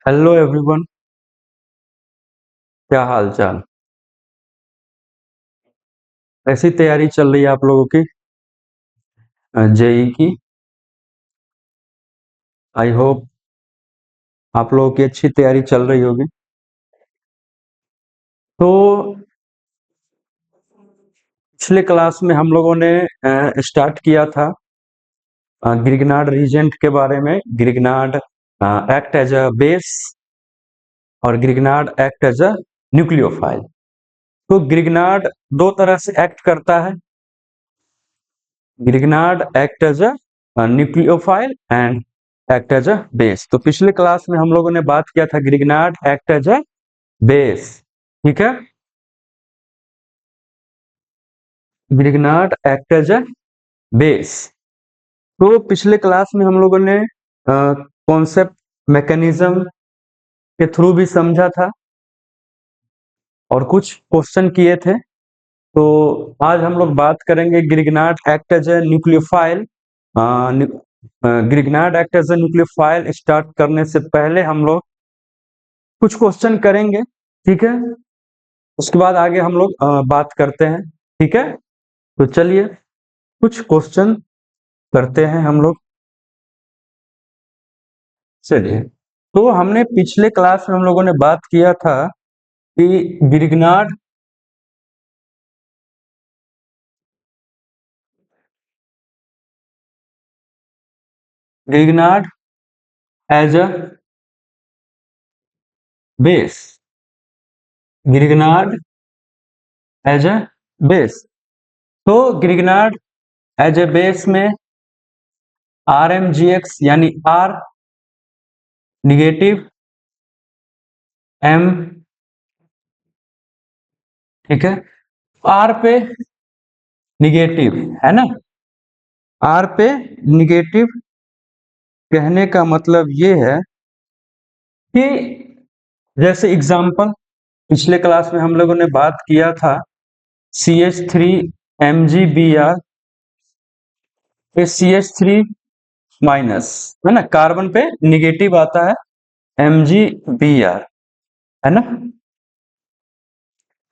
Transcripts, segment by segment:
Hello everyone. क्या हाल चाल। ऐसी तैयारी चल रही है आप लोगों की जेई की। आई होप आप लोगों की अच्छी तैयारी चल रही होगी। तो पिछले क्लास में हम लोगों ने स्टार्ट किया था ग्रिग्नार्ड रीजेंट के बारे में। Grignard act as a base और Grignard act as a nucleophile. तो ग्रिग्नार्ड दो तरह से एक्ट करता है। Grignard act as a nucleophile and act as a base. तो पिछले क्लास में हम लोगों ने बात किया था Grignard act as a base. ठीक है। Grignard act as a base. तो पिछले क्लास में हम लोगों ने कॉन्सेप्ट मैकेनिज्म के थ्रू भी समझा था और कुछ क्वेश्चन किए थे। तो आज हम लोग बात करेंगे Grignard act as a nucleophile. Grignard act as a nucleophile start करने से पहले हम लोग कुछ क्वेश्चन करेंगे। ठीक है। उसके बाद आगे हम लोग बात करते हैं। ठीक है। तो चलिए कुछ क्वेश्चन करते हैं हम लोग। चलिए। तो हमने पिछले क्लास में हम लोगों ने बात किया था कि Grignard Grignard as a base. Grignard as a base. तो ग्रिग्नार्ड एज ए बेस में आर एम जी एक्स यानी आर निगेटिव एम। ठीक है। आर पे निगेटिव है ना। आर पे निगेटिव कहने का मतलब ये है कि जैसे एग्जांपल पिछले क्लास में हम लोगों ने बात किया था CH3 MgBr पे CH3 माइनस है ना। कार्बन पे निगेटिव आता है MgBr है ना।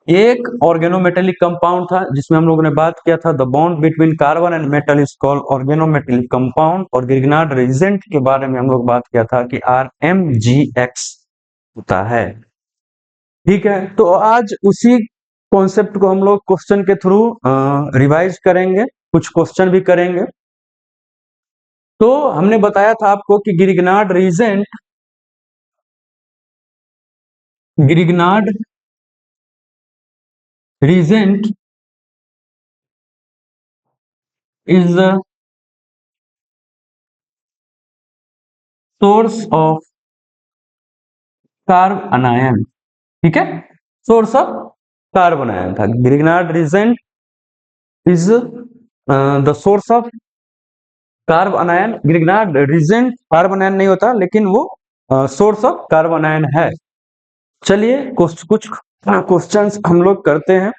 एक ऑर्गेनोमेटेलिक कंपाउंड था जिसमें हम लोगों ने बात किया था the bond between carbon and metal is called organometallic compound. और ग्रिग्नार्ड रीजेंट के बारे में हम लोग बात किया था कि RMgX होता है। ठीक है। तो आज उसी कॉन्सेप्ट को हम लोग क्वेश्चन के थ्रू रिवाइज करेंगे। कुछ क्वेश्चन भी करेंगे। तो हमने बताया था आपको कि Grignard reagent is the source of carbanion. ठीक है। सोर्स ऑफ कार्बन आयन था। Grignard reagent is the source of carbanion. Grignard reagent carbon ion नहीं होता लेकिन वो सोर्स ऑफ कार्बन आयन है। चलिए कुछ कुछ क्वेश्चंस हम लोग करते हैं।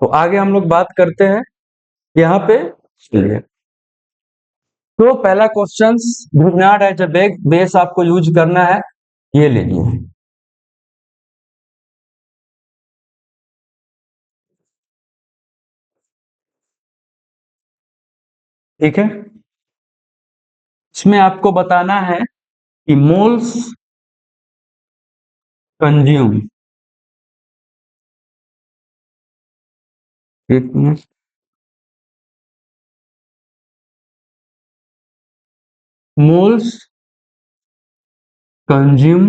तो आगे हम लोग बात करते हैं यहाँ पे। चलिए। तो पहला question Grignard as a base आपको यूज करना है। ये लीजिए। ठीक है। इसमें आपको बताना है कि मोल्स कंज्यूम। एक मिनट। मोल्स कंज्यूम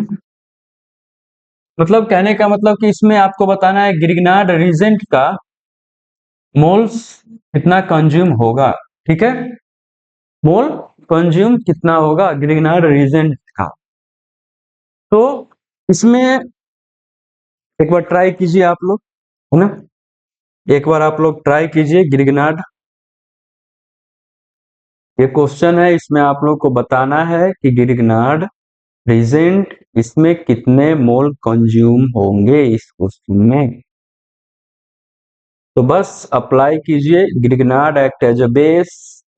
मतलब कहने का मतलब कि इसमें आपको बताना है ग्रिग्नार्ड रीजेंट का मोल्स कितना कंज्यूम होगा। ठीक है। मोल कंज्यूम कितना होगा ग्रिग्नार्ड रीजेंट का। तो इसमें एक बार ट्राई कीजिए आप लोग है ना। एक बार आप लोग ट्राई कीजिए ग्रिग्नार्ड। ये क्वेश्चन है इसमें आप लोग को बताना है कि ग्रिग्नार्ड रीजेंट इसमें कितने मोल कंज्यूम होंगे इस क्वेश्चन में। तो बस अप्लाई कीजिए Grignard act as a base.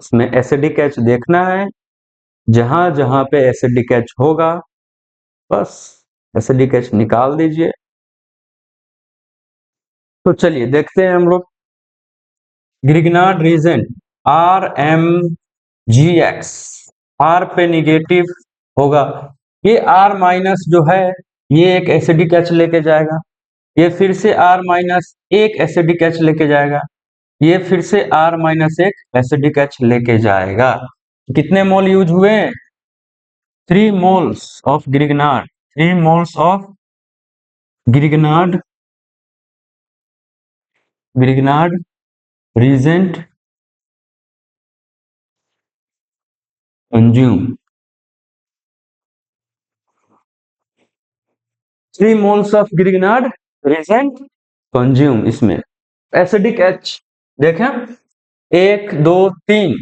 इसमें एसिडिक एच देखना है। जहां जहां पे एसिडिक एच होगा बस एसिडिक एच निकाल दीजिए। तो चलिए देखते हैं हम लोग ग्रिग्नार्ड रीजेंट RMGX, R पे निगेटिव होगा, ये R माइनस जो है ये एक एसिडिक एच लेके जाएगा, ये फिर से R माइनस एक एसिडिक एच लेके जाएगा, ये फिर से R माइनस एक एसिडिक एच लेके जाएगा। कितने मोल यूज हुए? 3 moles of Grignard, 3 moles of Grignard reagent consume, 3 moles of Grignard reagent consume। इसमें एसिडिक एच देखें 1 2 3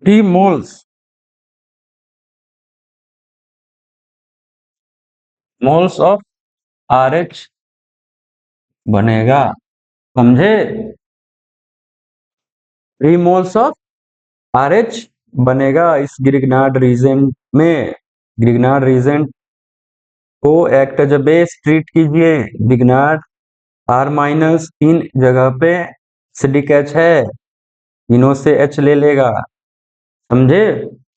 3 moles of RH बनेगा, समझे? 3 moles of RH बनेगा इस ग्रिग्नार्ड रीजेंट में। ग्रिग्नार्ड रीजेंट को act as a base treat कीजिए। ग्रिग्नार्ड R माइनस 3 जगह पे एसिडिक एच है, तीनों से H ले लेगा, समझे?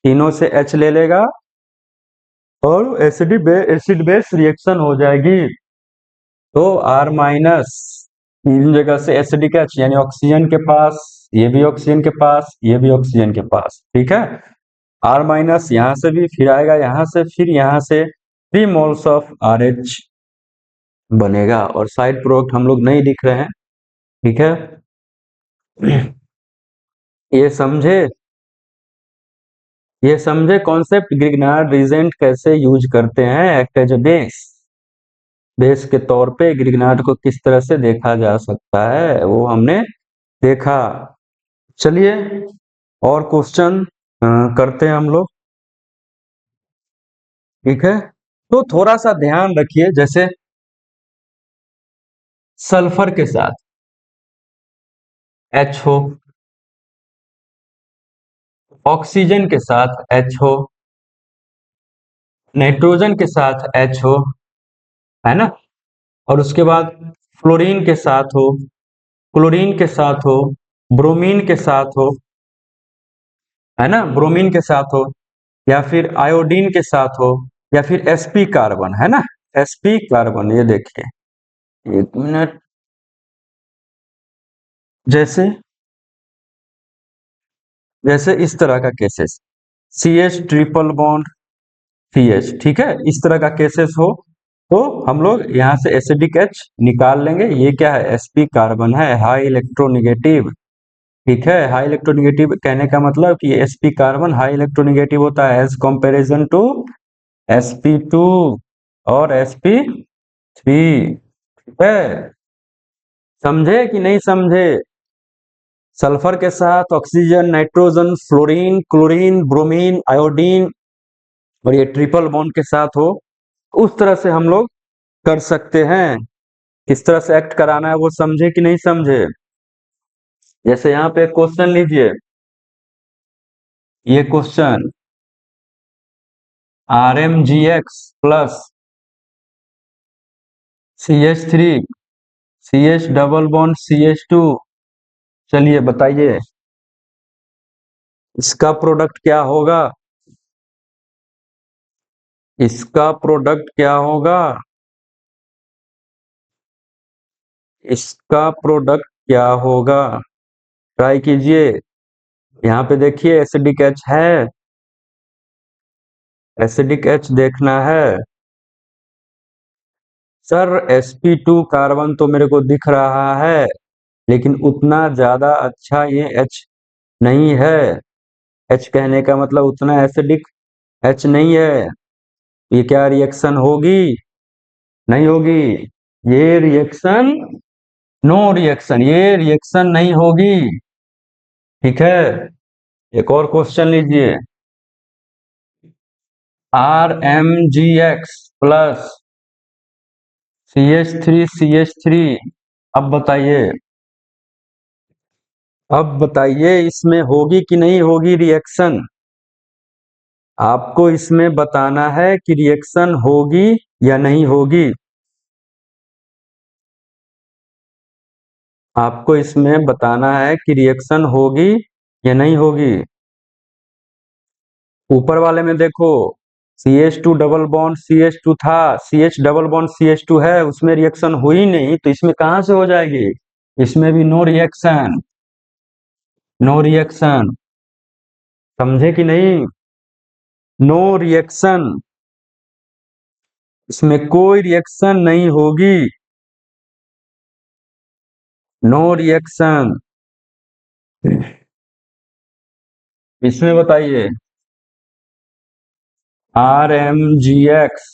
तीनों से H ले लेगा और एसिड बेस रिएक्शन हो जाएगी। तो R माइनस 3 जगह से एसिडिक एच यानी ऑक्सीजन के पास, ये भी ऑक्सीजन के पास, ये भी ऑक्सीजन के पास, ठीक है। R माइनस यहां से भी फिर आएगा, यहां से फिर यहां से 3 मोल्स ऑफ RH बनेगा। और साइड प्रोडक्ट हम लोग नहीं लिख रहे हैं, ठीक है। ये समझे? ये समझे कॉन्सेप्ट ग्रिग्नार्ड रीजेंट कैसे यूज करते हैं act as a base. Base के तौर पे ग्रिग्नार्ड को किस तरह से देखा जा सकता है वो हमने देखा। चलिए और क्वेश्चन करते हैं हम लोग, ठीक है। तो थोड़ा सा ध्यान रखिए, जैसे सल्फर के साथ H हो, ऑक्सीजन के साथ H हो, नाइट्रोजन के साथ H हो, है ना, और उसके बाद फ्लोरीन के साथ हो, क्लोरीन के साथ हो, ब्रोमीन के साथ हो, है ना, ब्रोमीन के साथ हो, या फिर आयोडीन के साथ हो, या फिर sp कार्बन, है ना, sp कार्बन। ये देखिए 1 मिनट, जैसे जैसे इस तरह का cases CH triple bond CH, ठीक है, इस तरह का केसेस हो तो हम लोग यहाँ से एसिडिक H निकाल लेंगे। ये क्या है? sp कार्बन है, हाई इलेक्ट्रोनिगेटिव, ठीक है। हाई इलेक्ट्रोनिगेटिव कहने का मतलब कि sp कार्बन हाई इलेक्ट्रोनिगेटिव होता है एज कंपैरिजन टू sp2 और sp3, ठीक है। समझे कि नहीं समझे? सल्फर के साथ oxygen, nitrogen, fluorine, chlorine, bromine, iodine और ये ट्रिपल बॉन्ड के साथ हो, उस तरह से हम लोग कर सकते हैं। किस तरह से एक्ट कराना है वो समझे कि नहीं समझे? जैसे यहाँ पे क्वेश्चन लीजिए, ये question RMGX plus CH3 CH double bond CH2, चलिए बताइए इसका प्रोडक्ट क्या होगा? इसका प्रोडक्ट क्या होगा? इसका प्रोडक्ट क्या होगा? ट्राई कीजिए। यहाँ पे देखिए एसिडिक एच है, एसिडिक एच देखना है। सर sp2 कार्बन तो मेरे को दिख रहा है, लेकिन उतना ज्यादा अच्छा ये H नहीं है। H कहने का मतलब उतना एसिडिक H नहीं है। ये क्या रिएक्शन होगी? नहीं होगी। ये रिएक्शन, नो रिएक्शन, ये रिएक्शन नहीं होगी, ठीक है। एक और क्वेश्चन लीजिए, RMGX प्लस CH3 अब बताइए, अब बताइए इसमें होगी कि नहीं होगी रिएक्शन? आपको इसमें बताना है कि रिएक्शन होगी या नहीं होगी। आपको इसमें बताना है कि रिएक्शन होगी या नहीं होगी। ऊपर वाले में देखो, CH2 डबल बॉन्ड CH2 था, CH डबल बॉन्ड CH2 है, उसमें रिएक्शन हुई नहीं, तो इसमें कहां से हो जाएगी? इसमें भी नो रिएक्शन, नो रिएक्शन। समझे कि नहीं? नो रिएक्शन, इसमें कोई रिएक्शन नहीं होगी, नो रिएक्शन। इसमें बताइए, RMgx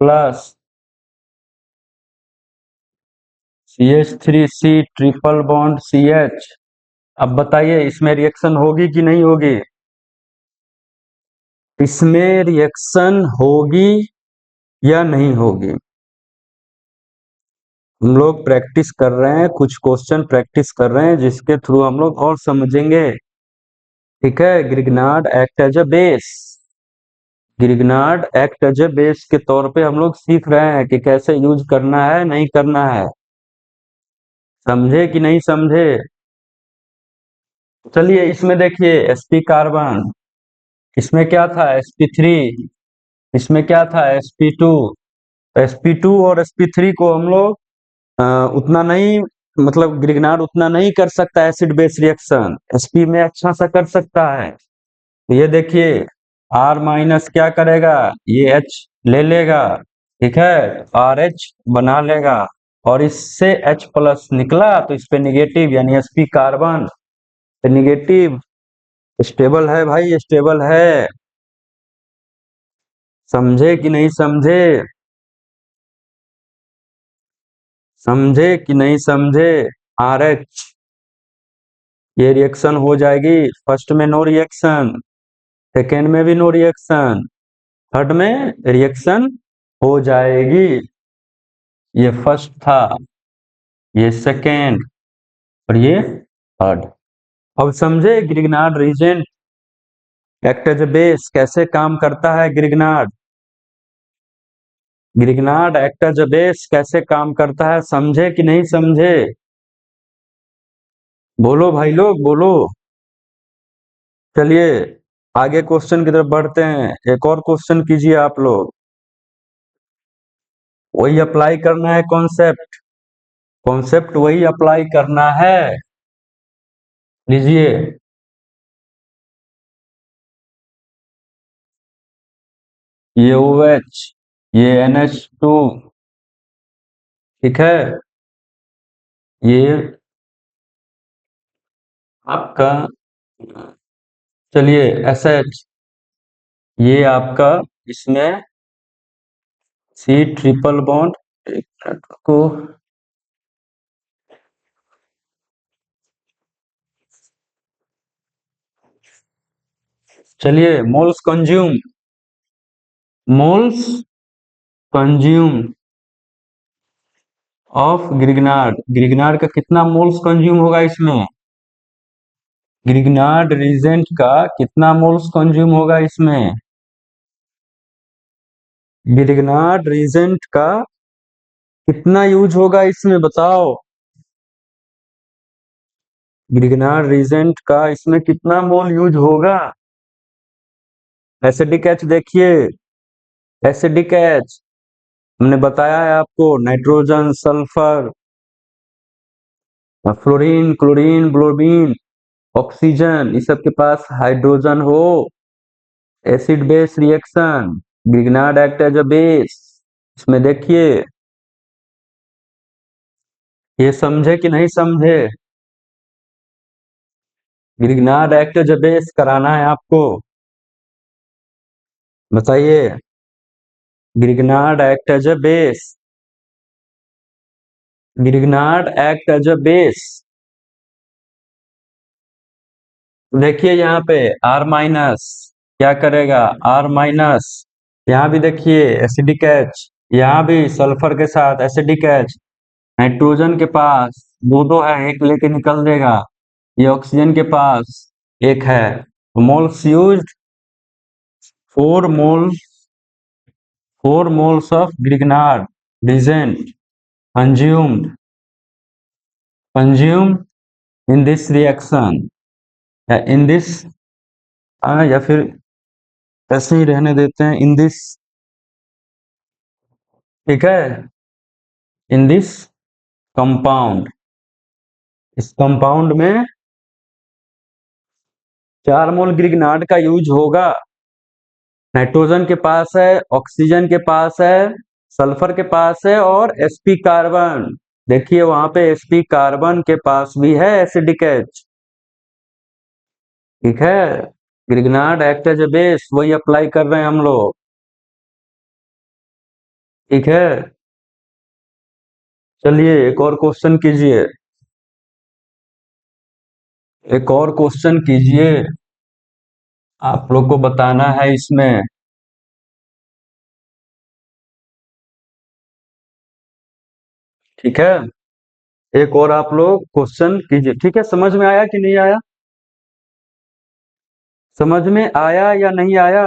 plus CH3C triple bond CH। अब बताइए इसमें रिएक्शन होगी कि नहीं होगी? इसमें रिएक्शन होगी या नहीं होगी? हम लोग प्रैक्टिस कर रहे हैं, कुछ क्वेश्चन प्रैक्टिस कर रहे हैं जिसके थ्रू हम लोग और समझेंगे। ठीक है, Grignard act as a base, Grignard act as a base के तौर पे हम लोग सीख रहे हैं कि कैसे यूज करना है, नहीं करना है। समझे कि नहीं समझे? चलिए इसमें देखिए, sp कार्बन, इसमें क्या था? sp3, इसमें क्या था? sp2। sp2 और sp3 को हम लोग उतना नहीं, मतलब ग्रिग्नार्ड उतना नहीं कर सकता एसिड बेस रिएक्शन, sp में अच्छा सा कर सकता है। तो ये देखिए, R माइनस क्या करेगा? ये H ले लेगा, ठीक है, RH बना लेगा, और इससे H प्लस निकला तो इस पे निगेटिव, यानी sp कार्बन निगेटिव। स्टेबल है भाई, स्टेबल है। समझे कि नहीं समझे? समझे कि नहीं समझे? RH, ये रिएक्शन हो जाएगी। फर्स्ट में नो रिएक्शन, सेकेंड में भी नो रिएक्शन, थर्ड में रिएक्शन हो जाएगी। ये फर्स्ट था, ये सेकेंड, और ये थर्ड। अब समझे Grignard reagent act as a base कैसे काम करता है? Grignard, Grignard act as a base कैसे काम करता है? समझे कि नहीं समझे? बोलो भाई लोग, बोलो। चलिए आगे क्वेश्चन की तरफ बढ़ते हैं। एक और क्वेश्चन कीजिए आप लोग, वही अप्लाई करना है कॉन्सेप्ट, कॉन्सेप्ट वही अप्लाई करना है। लीजिए, ये OH, ये NH2, ठीक है, ये आपका, चलिए SH, ये आपका, इसमें C ट्रिपल बॉन्ड, एक मिनट को, चलिए moles consume, moles consume of Grignard, Grignard का कितना मोल्स कंज्यूम होगा इसमें? ग्रिग्नार्ड रीजेंट का कितना मोल्स कंज्यूम होगा इसमें? ग्रिग्नार्ड रीजेंट का कितना यूज होगा इसमें, बताओ। ग्रिग्नार्ड रीजेंट का इसमें कितना मोल यूज होगा? एसिडिक एच देखिए, एसिडिक एच हमने बताया है आपको, nitrogen, sulphur, fluorine, chlorine, bromine, oxygen, इस सब के पास हाइड्रोजन हो, acid base reaction, Grignard act as a base. इसमें देखिए, ये समझे कि नहीं समझे? Grignard act as a base कराना है आपको, बताइए। Grignard act as a base, Grignard act as a base, देखिए यहाँ पे R माइनस क्या करेगा? R माइनस, यहाँ भी देखिए एसिडिक एच, यहाँ भी सल्फर के साथ एसिडिक एच, नाइट्रोजन के पास दो दो है, एक लेके निकल देगा, ये ऑक्सीजन के पास एक है, moles used 4 moles 4 moles of grignard reagent consumed in this reaction, या in this, या फिर ऐसे ही रहने देते हैं, in this, ठीक है, in this compound, इस कंपाउंड में 4 मोल ग्रिग्नार्ड का यूज होगा। नाइट्रोजन के पास है, ऑक्सीजन के पास है, सल्फर के पास है और sp कार्बन, देखिए वहां पे sp कार्बन के पास भी है एसिडिक H, ठीक है। Grignard act as a base, वही अप्लाई कर रहे हैं हम लोग, ठीक है। चलिए एक और क्वेश्चन कीजिए, एक और क्वेश्चन कीजिए, आप लोग को बताना है इसमें, ठीक है। एक और आप लोग क्वेश्चन कीजिए, ठीक है। समझ में आया कि नहीं आया? समझ में आया या नहीं आया?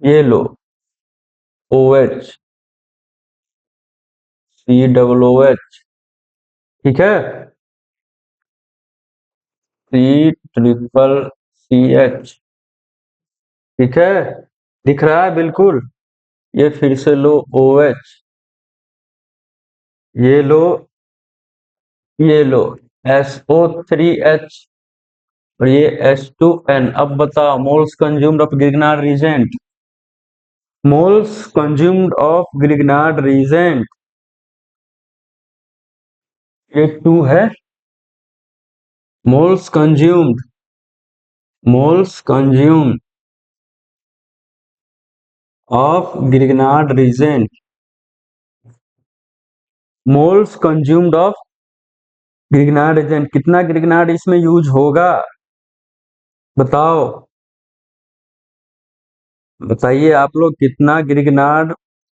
ये लो, OH, COOH, ठीक है, C CCH, ठीक है, दिख रहा है बिल्कुल। ये फिर से लो OH, ये लो, ये लो SO3H और ये H2N। अब बताओ moles consumed of Grignard reagent, moles consumed of Grignard reagent, ये 2 है। Moles consumed, moles consumed of Grignard reagent, moles consumed of Grignard reagent, कितना ग्रिग्नार्ड इसमें यूज होगा बताओ, बताइए आप लोग, कितना ग्रिग्नार्ड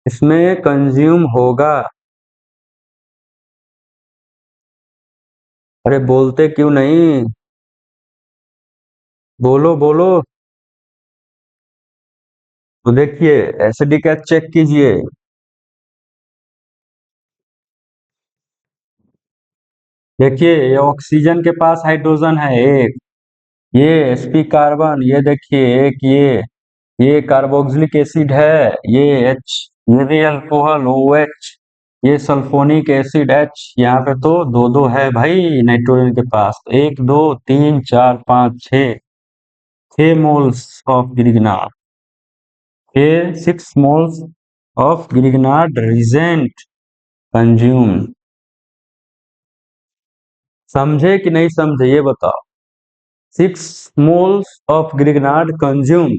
इसमें कंज्यूम होगा? अरे बोलते क्यों नहीं, बोलो बोलो। तो देखिए एसिडिक एच चेक कीजिए, देखिए ये ऑक्सीजन के पास हाइड्रोजन है एक, ये sp कार्बन, ये देखिए एक, ये कार्बोक्सिलिक एसिड है, ये H, ये भी अल्कोहल OH, ये सल्फोनिक एसिड H, यहाँ पे तो दो दो है भाई नाइट्रोजन के पास, 1 2 3 4 5 6, 6 मोल्स ऑफ ग्रिग्नार्ड, ये 6 moles of Grignard reagent consume, समझे कि नहीं समझे ये बताओ। 6 मोल्स ऑफ ग्रिग्नार्ड कंज्यूम,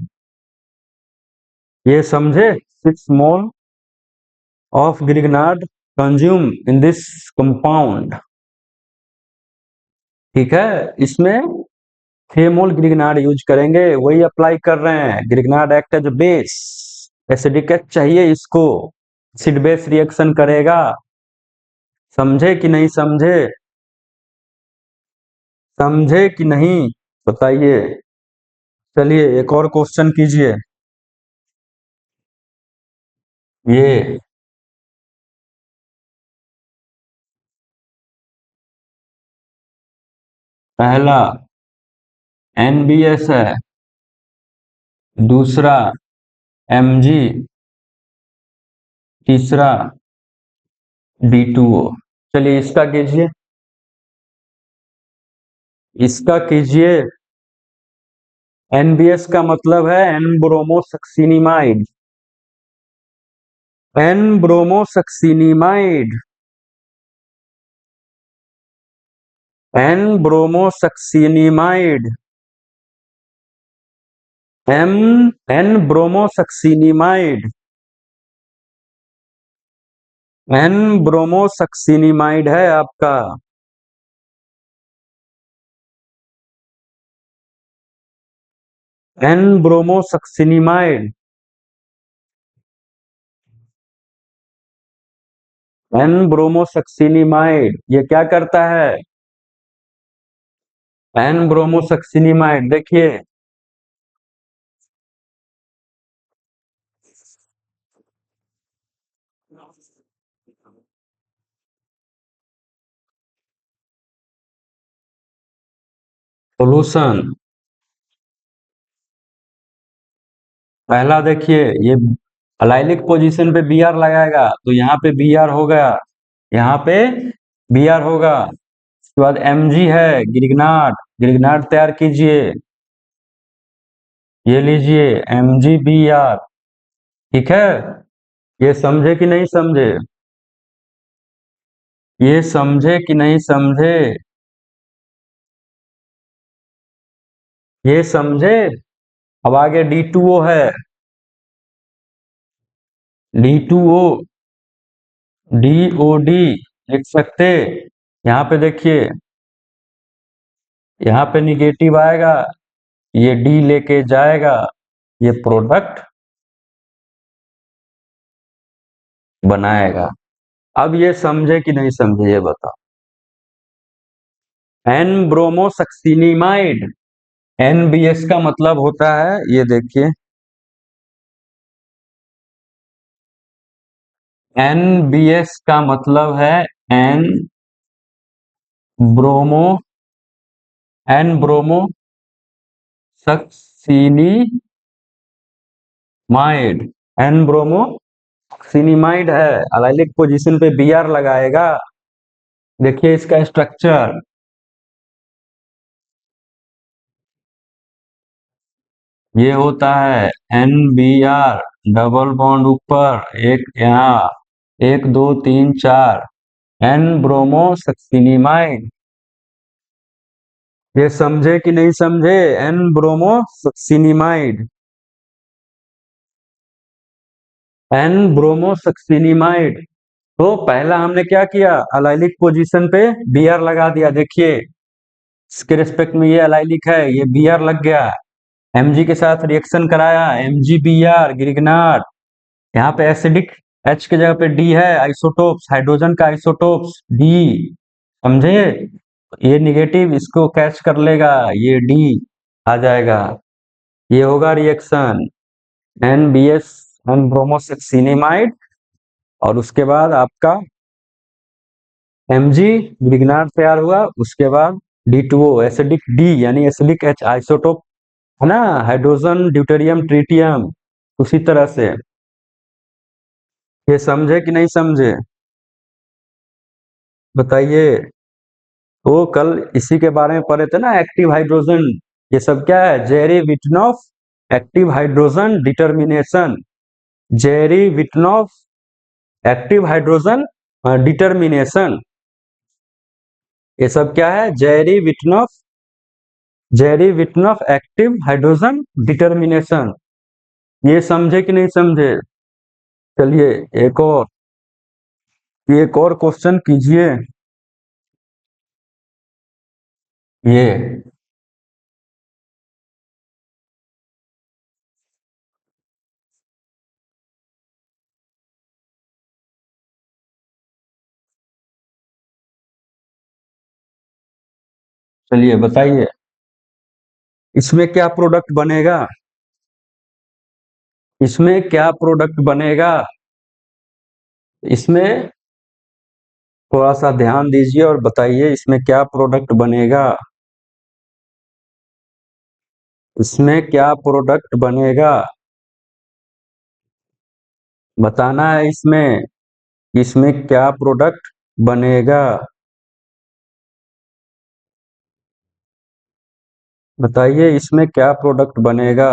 ये समझे, 6 mole of Grignard consume in this compound, ठीक है। इसमें 6 मोल ग्रिग्नार्ड यूज करेंगे, वही अप्लाई कर रहे हैं, Grignard act as base, acidic H चाहिए इसको, एसिड बेस रिएक्शन करेगा, समझे कि नहीं समझे, समझे कि नहीं बताइए। चलिए एक और क्वेश्चन कीजिए, ये पहला NBS है, दूसरा Mg, तीसरा D2O। चलिए इसका कीजिए, इसका कीजिए। NBS का मतलब है N bromosuccinimide, N bromosuccinimide, N bromosuccinimide, M N bromosuccinimide, N bromosuccinimide है आपका, एन ब्रोमोसक्सिनिमाइड, एन ब्रोमोसक्सिनिमाइड ये क्या करता है, एन ब्रोमोसक्सिनिमाइड देखिए, सोल्यूशन पहला देखिए, ये अलाइलिक पोजीशन पे बी आर लगाएगा तो यहाँ पे बी आर हो गया, यहाँ पे बी आर होगा। उसके बाद एम जी है, गिरगनाट, गिरगनाट तैयार कीजिए, ये लीजिए एम जी बी आर। ठीक है, ये समझे कि नहीं समझे? ये समझे कि नहीं समझे? ये समझे? अब आगे डी टू ओ है, D two O, D O D लिख सकते। यहाँ पे देखिए, यहाँ पे निगेटिव आएगा, ये डी लेके जाएगा, ये प्रोडक्ट बनाएगा। अब ये समझे कि नहीं समझे ये बताओ। एन ब्रोमोसक्सिनिमाइड, एनबीएस का मतलब होता है, ये देखिए, एनबीएस का मतलब है N bromo, N bromo succinimide, N bromosuccinimide है, अलाइलिक पोजीशन पे बी आर लगाएगा। देखिए इसका स्ट्रक्चर, ये होता है N B R, double bond ऊपर, एक यहाँ, एक दो तीन चार, एन ब्रोमो सक्सिनिमाइड। ये समझे कि नहीं समझे? N bromo succinimide, N bromo succinimide. तो पहला हमने क्या किया, अलाइलिक पोजीशन पे बी आर लगा दिया। देखिए इसके रिस्पेक्ट में ये अलाइलिक है, ये बी आर लग गया, एमजी के साथ रिएक्शन कराया, एमजी बी आर, गिरगनाट। यहाँ पे एसिडिक एच के जगह पे डी है, आइसोटोप्स, हाइड्रोजन का आइसोटोप्स डी, समझे? ये निगेटिव इसको कैच कर लेगा, ये डी आ जाएगा, ये होगा reaction N B S, N bromosuccinimide. और उसके बाद आपका एमजी गिरगनाट तैयार हुआ, उसके बाद D two O acidic D यानी एसिडिक एच आइसोटोप है ना, हाइड्रोजन ड्यूटेरियम ट्रिटियम। उसी तरह से ये समझे कि नहीं समझे बताइए। तो कल इसी के बारे में पढ़े थे ना, एक्टिव हाइड्रोजन। ये सब क्या है? Zerewitinoff active hydrogen determination, Zerewitinoff active hydrogen determination. ये सब क्या है? Zerewitinoff active hydrogen determination. ये समझे कि नहीं समझे? चलिए एक और क्वेश्चन कीजिए। ये चलिए बताइए, इसमें क्या प्रोडक्ट बनेगा? इसमें क्या प्रोडक्ट बनेगा? इसमें थोड़ा सा ध्यान दीजिए और बताइए इसमें क्या प्रोडक्ट बनेगा? इसमें क्या प्रोडक्ट बनेगा? बताना है इसमें, इसमें क्या प्रोडक्ट बनेगा? बताइए इसमें क्या प्रोडक्ट बनेगा?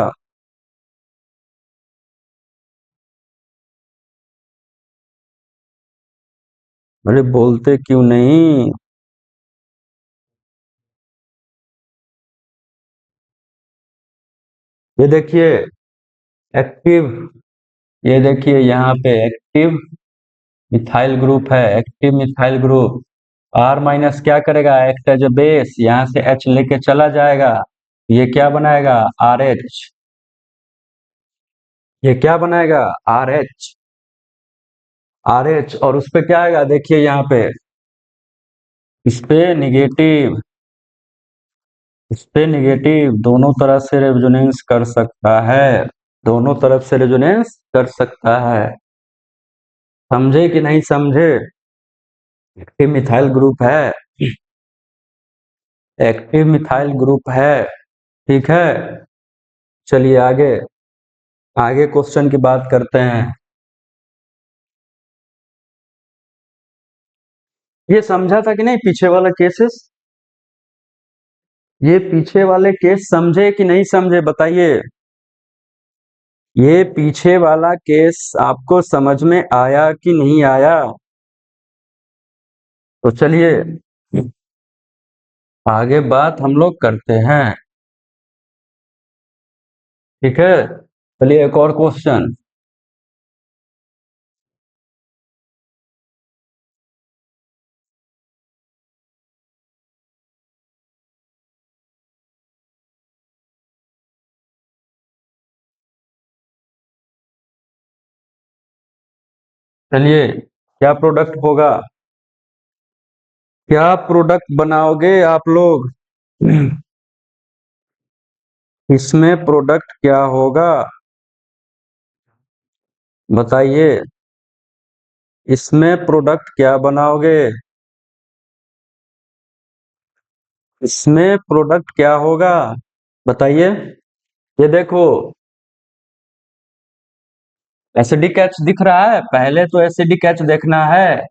अरे बोलते क्यों नहीं? ये देखिए एक्टिव, ये देखिए यहाँ पे एक्टिव मिथाइल ग्रुप है, active methyl group. R minus क्या करेगा? एक्ट एज ए बेस, यहाँ से एच लेके चला जाएगा, ये क्या बनाएगा? R H. ये क्या बनाएगा? R H, R H. और उस पे क्या आएगा? देखिए यहाँ पे, इस पे निगेटिव, इस पे नेगेटिव दोनों तरफ से रेजोनेंस कर सकता है, दोनों तरफ से रेजोनेंस कर सकता है। समझे कि नहीं समझे? एक्टिव मिथाइल ग्रुप है, एक्टिव मिथाइल ग्रुप है। ठीक है, चलिए आगे, आगे क्वेश्चन की बात करते हैं। ये समझा था कि नहीं पीछे वाला केसेस? ये पीछे वाले केस समझे कि नहीं समझे बताइए? ये पीछे वाला केस आपको समझ में आया कि नहीं आया? तो चलिए आगे बात हम लोग करते हैं। ठीक है, चलिए एक और क्वेश्चन। चलिए, क्या प्रोडक्ट होगा, क्या प्रोडक्ट बनाओगे आप लोग? इसमें प्रोडक्ट क्या होगा बताइए? इसमें प्रोडक्ट क्या बनाओगे? इसमें प्रोडक्ट क्या होगा बताइए? ये देखो, एसिडिक एच दिख रहा है, पहले तो एसिडिक एच देखना है।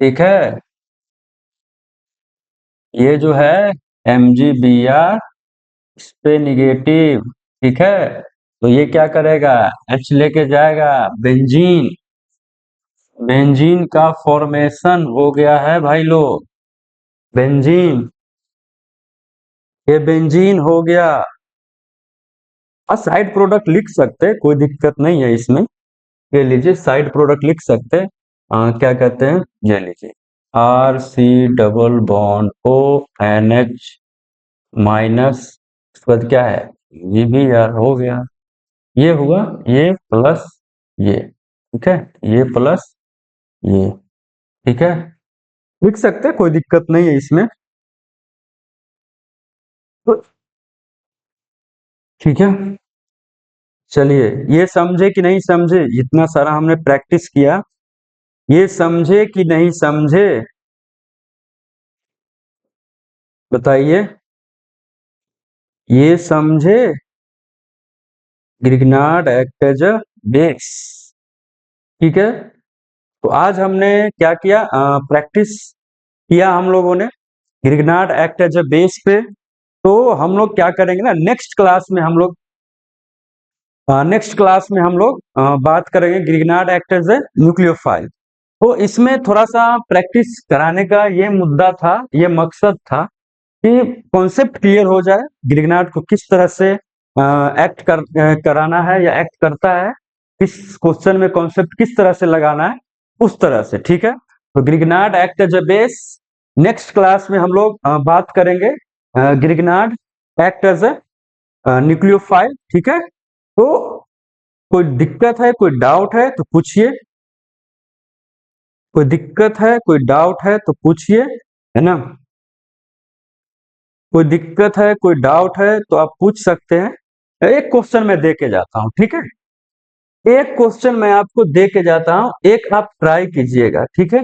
ठीक है, ये जो है MgBr, इस पे निगेटिव। ठीक है, तो ये क्या करेगा, H लेके जाएगा, बेंजीन, बेंजीन का फॉर्मेशन हो गया है भाई लोग, बेंजीन, ये बेंजीन हो गया। और साइड प्रोडक्ट लिख सकते हैं, कोई दिक्कत नहीं है इसमें। ये लीजिए साइड प्रोडक्ट लिख सकते हैं। क्या कहते हैं, ये लीजिए RC double bond ONH minus, उसके बाद क्या है, ये भी यार हो गया, ये हुआ, ये प्लस ये। ठीक है, ये प्लस ये। ठीक है, लिख सकते हैं, कोई दिक्कत नहीं है इसमें। तो ठीक है, चलिए, ये समझे कि नहीं समझे, इतना सारा हमने प्रैक्टिस किया, ये समझे कि नहीं समझे बताइए? ये समझे, Grignard act as a base. ठीक है, तो आज हमने क्या किया, प्रैक्टिस किया हम लोगों ने Grignard act as a base पे। तो हम लोग क्या करेंगे ना, नेक्स्ट क्लास में हम लोग बात करेंगे Grignard act as a nucleophile. तो इसमें थोड़ा सा प्रैक्टिस कराने का ये मुद्दा था, ये मकसद था कि कॉन्सेप्ट क्लियर हो जाए, ग्रिग्नार्ड को किस तरह से कराना है या एक्ट करता है, किस क्वेश्चन में कॉन्सेप्ट किस तरह से लगाना है, उस तरह से। ठीक है, तो Grignard act as a base, next class में हम लोग बात करेंगे Grignard act as a nucleophile. ठीक है, तो कोई दिक्कत है, कोई डाउट है तो पूछिए, कोई दिक्कत है, कोई डाउट है तो पूछिए, है ना? कोई दिक्कत है, कोई डाउट है तो आप पूछ सकते हैं। एक क्वेश्चन मैं दे के जाता हूं, ठीक है? एक क्वेश्चन मैं आपको दे के जाता हूं, एक आप ट्राई कीजिएगा, ठीक है?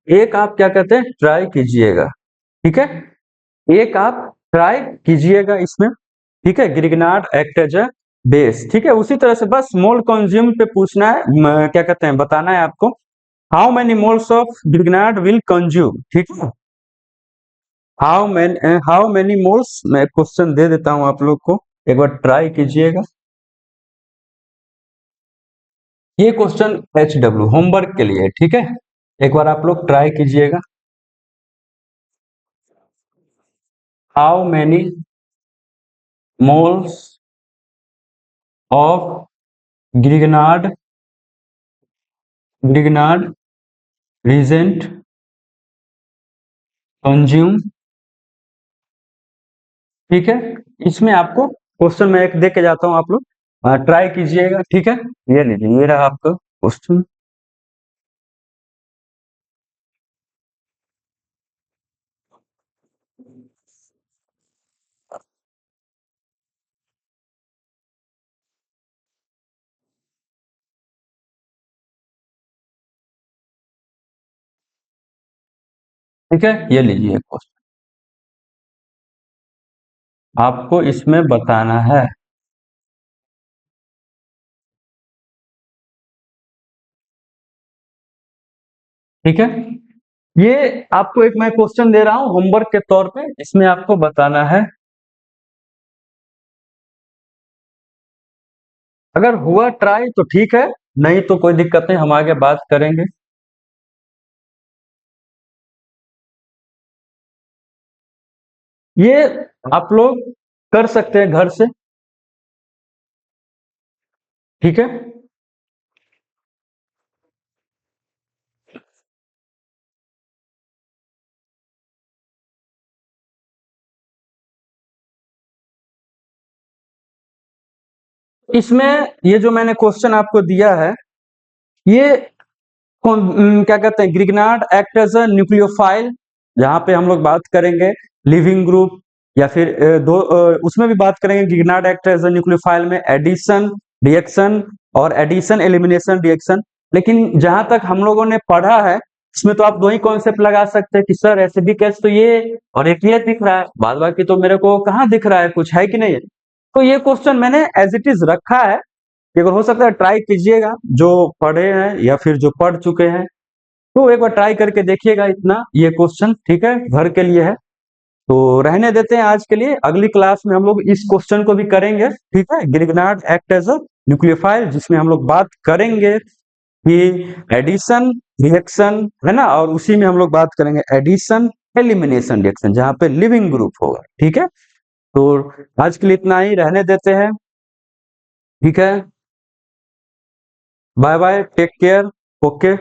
एक आप क्या कहते हैं, ट्राई कीजिएगा। ठीक है, एक आप ट्राई कीजिएगा इसमें। ठीक है, Grignard act as a base. ठीक है, उसी तरह से बस मोल कंज्यूम पे पूछना है, क्या कहते हैं, बताना है आपको, how many moles of Grignard will consume. ठीक है, हाउ मेनी मोल्स, मैं क्वेश्चन दे देता हूं आप लोग को, एक बार ट्राई कीजिएगा। ये क्वेश्चन HW होमवर्क के लिए, ठीक है, एक बार आप लोग ट्राई कीजिएगा। How many moles of Grignard Grignard reagent consume. ठीक है, इसमें आपको क्वेश्चन मैं एक दे के जाता हूं, आप लोग ट्राई कीजिएगा। ठीक है, ये लीजिए, ये रहा आपका क्वेश्चन। ठीक है, ये लीजिए क्वेश्चन, आपको इसमें बताना है। ठीक है, ये आपको एक मैं क्वेश्चन दे रहा हूं होमवर्क के तौर पे, इसमें आपको बताना है। अगर हुआ ट्राई तो ठीक है, नहीं तो कोई दिक्कत नहीं, हम आगे बात करेंगे। ये आप लोग कर सकते हैं घर से। ठीक है, इसमें ये जो मैंने क्वेश्चन आपको दिया है, ये क्या कहते हैं, Grignard act as a nucleophile, जहां पे हम लोग बात करेंगे लिविंग ग्रुप, या फिर उसमें भी बात करेंगे Grignard act as a nucleophile में एडिशन रिएक्शन और एडिशन एलिमिनेशन रिएक्शन। लेकिन जहां तक हम लोगों ने पढ़ा है, इसमें तो आप दो ही कॉन्सेप्ट लगा सकते हैं कि सर एसिडिक एस तो ये और एक ये दिख रहा है, बाद बाकी तो मेरे को कहाँ दिख रहा है, कुछ है कि नहीं है। तो ये क्वेश्चन मैंने एज इट इज रखा है, अगर हो सकता है ट्राई कीजिएगा, जो पढ़े हैं या फिर जो पढ़ चुके हैं, तो एक बार ट्राई करके देखिएगा। इतना ये क्वेश्चन ठीक है, घर के लिए है, तो रहने देते हैं आज के लिए। अगली क्लास में हम लोग इस क्वेश्चन को भी करेंगे। ठीक है, Grignard act as a nucleophile, जिसमें हम लोग बात करेंगे कि एडिशन रिएक्शन है ना, और उसी में हम लोग बात करेंगे एडिशन एलिमिनेशन रिएक्शन, जहां पे लिविंग ग्रुप होगा। ठीक है, तो आज के लिए इतना ही, रहने देते हैं। ठीक है, bye bye, take care, okay.